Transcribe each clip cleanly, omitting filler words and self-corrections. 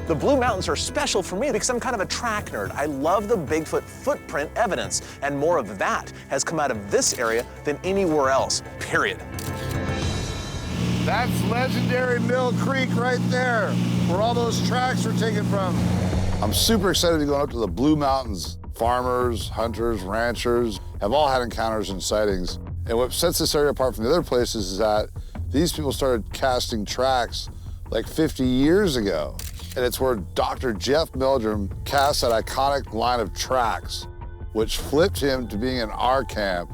The Blue Mountains are special for me because I'm kind of a track nerd. I love the Bigfoot footprint evidence, and more of that has come out of this area than anywhere else, period. That's legendary Mill Creek right there, where all those tracks were taken from. I'm super excited to go up to the Blue Mountains. Farmers, hunters, ranchers have all had encounters and sightings. And what sets this area apart from the other places is that these people started casting tracks like 50 years ago. And it's where Dr. Jeff Meldrum cast that iconic line of tracks, which flipped him to being in our camp.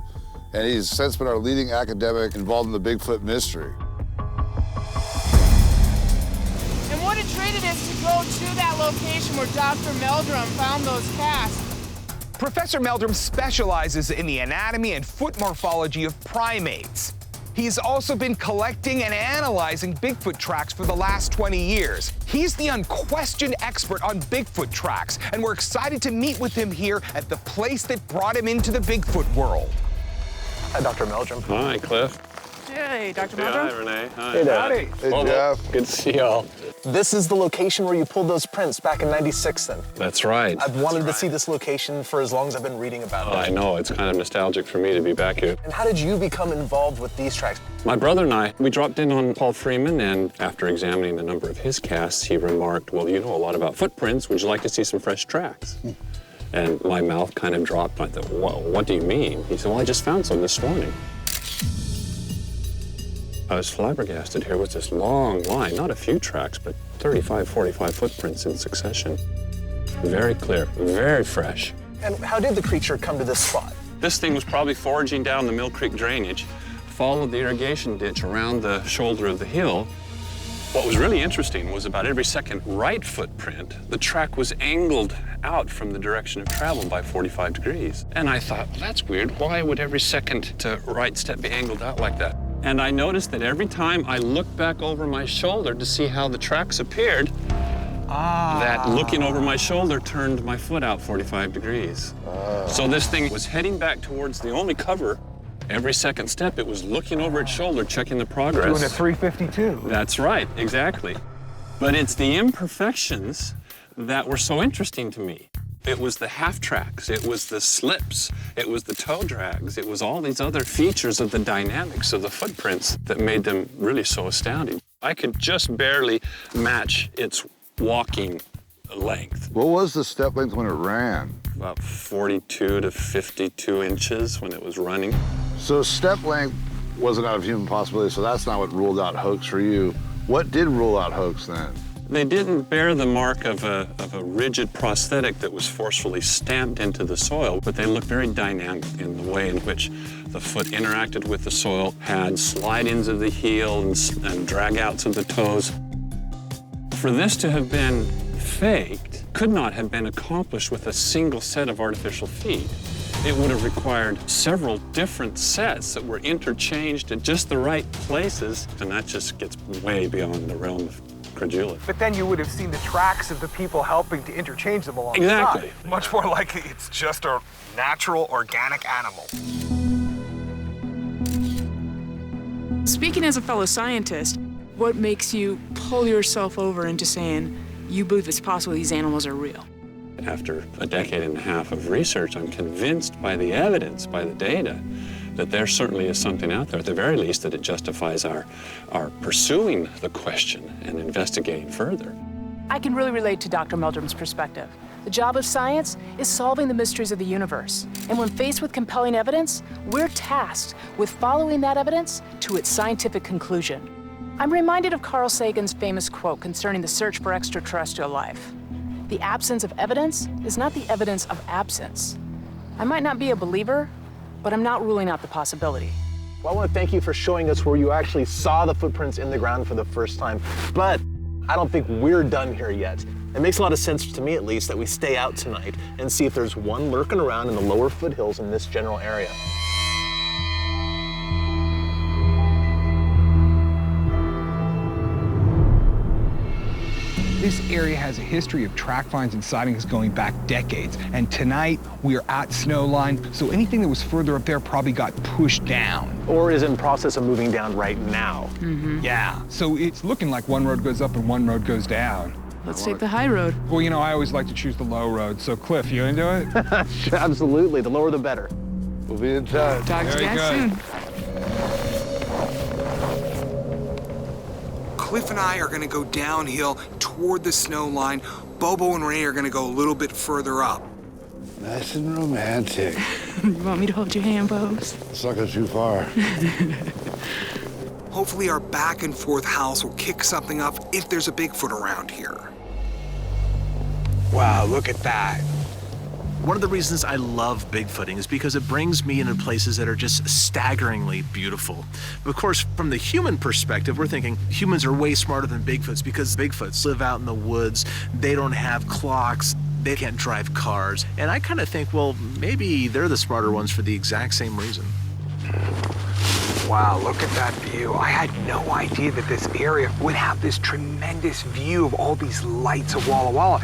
And he's since been our leading academic involved in the Bigfoot mystery. And what a treat it is to go to that location where Dr. Meldrum found those casts. Professor Meldrum specializes in the anatomy and foot morphology of primates. He's also been collecting and analyzing Bigfoot tracks for the last 20 years. He's the unquestioned expert on Bigfoot tracks, and we're excited to meet with him here at the place that brought him into the Bigfoot world. Hi, Dr. Meldrum. Hi, Cliff. Hey, Dr. Meldrum. Hi, Renee. Hi. Hey, Dad. Howdy. Hey, Jeff. Good to see y'all. This is the location where you pulled those prints back in '96 then. That's right. I've wanted to see this location for as long as I've been reading about it. I know, it's kind of nostalgic for me to be back here. And how did you become involved with these tracks? My brother and I, we dropped in on Paul Freeman, and after examining the number of his casts, he remarked, well, you know a lot about footprints. Would you like to see some fresh tracks? And my mouth kind of dropped. I thought, what do you mean? He said, well, I just found some this morning. I was flabbergasted. Here was this long line, not a few tracks, but 35, 45 footprints in succession. Very clear, very fresh. And how did the creature come to this spot? This thing was probably foraging down the Mill Creek drainage, followed the irrigation ditch around the shoulder of the hill. What was really interesting was about every second right footprint, the track was angled out from the direction of travel by 45 degrees. And I thought, well, that's weird. Why would every second to right step be angled out like that? And I noticed that every time I looked back over my shoulder to see how the tracks appeared, that looking over my shoulder turned my foot out 45 degrees. So this thing was heading back towards the only cover. Every second step, it was looking over its shoulder, checking the progress. Doing a 352. That's right, exactly. But it's the imperfections that were so interesting to me. It was the half tracks, it was the slips, it was the toe drags, it was all these other features of the dynamics of the footprints that made them really so astounding. I could just barely match its walking length. What was the step length when it ran? About 42 to 52 inches when it was running. So step length wasn't out of human possibility, so that's not what ruled out hoax for you. What did rule out hoax then? They didn't bear the mark of a rigid prosthetic that was forcefully stamped into the soil, but they looked very dynamic in the way in which the foot interacted with the soil, had slide-ins of the heel and drag-outs of the toes. For this to have been faked could not have been accomplished with a single set of artificial feet. It would have required several different sets that were interchanged at just the right places, and that just gets way beyond the realm of credulity. But then you would have seen the tracks of the people helping to interchange them along Exactly. the side. Much more like it's just a natural, organic animal. Speaking as a fellow scientist, what makes you pull yourself over into saying you believe it's possible these animals are real? After a decade and a half of research, I'm convinced by the evidence, by the data, that there certainly is something out there, at the very least, that it justifies our pursuing the question and investigating further. I can really relate to Dr. Meldrum's perspective. The job of science is solving the mysteries of the universe. And when faced with compelling evidence, we're tasked with following that evidence to its scientific conclusion. I'm reminded of Carl Sagan's famous quote concerning the search for extraterrestrial life. The absence of evidence is not the evidence of absence. I might not be a believer, but I'm not ruling out the possibility. Well, I want to thank you for showing us where you actually saw the footprints in the ground for the first time. But I don't think we're done here yet. It makes a lot of sense, to me at least, that we stay out tonight and see if there's one lurking around in the lower foothills in this general area. This area has a history of track finds and sightings going back decades, and tonight we are at Snowline, so anything that was further up there probably got pushed down. Or is in process of moving down right now. Yeah, so it's looking like one road goes up and one road goes down. Let's take the high road. Well, you know, I always like to choose the low road. So, Cliff, you into it? Absolutely, the lower the better. We'll be in touch. Talk to you Very guys good. soon. Cliff and I are gonna go downhill toward the snow line. Bobo and Renee are gonna go a little bit further up. Nice and romantic. You want me to hold your hand, Bobs? Let's not go too far. Hopefully our back and forth house will kick something up if there's a Bigfoot around here. Wow, look at that. One of the reasons I love Bigfooting is because it brings me into places that are just staggeringly beautiful. Of course, from the human perspective, we're thinking humans are way smarter than Bigfoots because Bigfoots live out in the woods, they don't have clocks, they can't drive cars. And I kind of think, well, maybe they're the smarter ones for the exact same reason. Wow, look at that view. I had no idea that this area would have this tremendous view of all these lights of Walla Walla.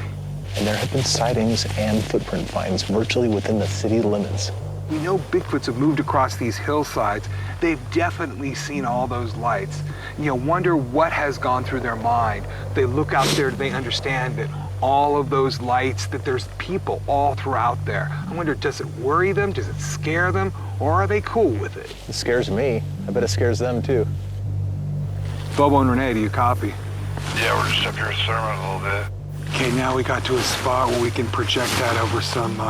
And there have been sightings and footprint finds virtually within the city limits. We know Bigfoots have moved across these hillsides. They've definitely seen all those lights. You wonder what has gone through their mind. They look out there, they understand that all of those lights, that there's people all throughout there. I wonder, does it worry them? Does it scare them? Or are they cool with it? It scares me. I bet it scares them too. Bobo and Renee, do you copy? Yeah, we're just up here sermon a little bit. Okay, now we got to a spot where we can project that over some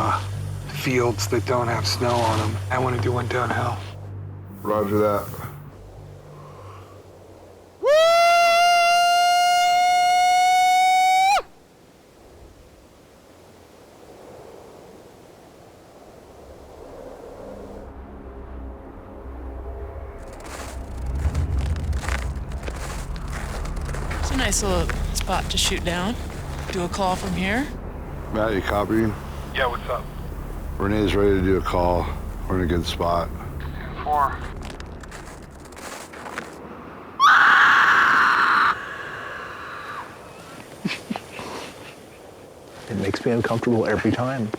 fields that don't have snow on them. I want to do one downhill. Roger that. It's a nice little spot to shoot down. Do a call from here. Matt, you copying? Yeah, what's up? Renee's ready to do a call. We're in a good spot. 4. It makes me uncomfortable every time.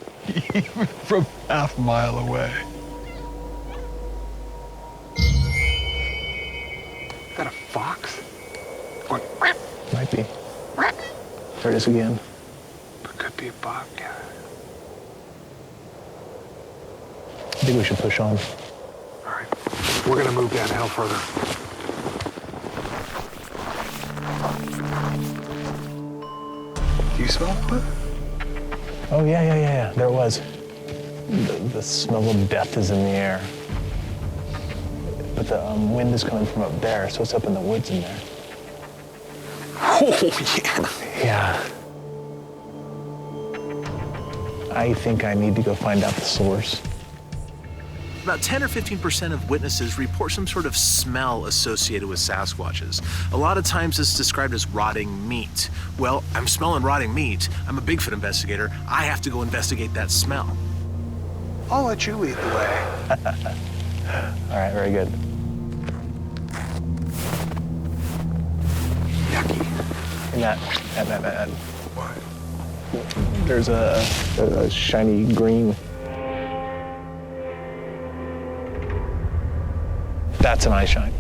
Even from half a mile away. Is that a fox? What? Might be. There it is again. It could be a bobcat. I think we should push on. All right, we're gonna move downhill further. Do you smell it? Oh, yeah. There it was. The smell of death is in the air. But the wind is coming from up there, so it's up in the woods in there. Oh, yeah. Yeah. I think I need to go find out the source. About 10 or 15% of witnesses report some sort of smell associated with Sasquatches. A lot of times it's described as rotting meat. Well, I'm smelling rotting meat. I'm a Bigfoot investigator. I have to go investigate that smell. I'll let you lead the way. All right, very good. Yucky. And that. What? There's a shiny green. That's an eye shine.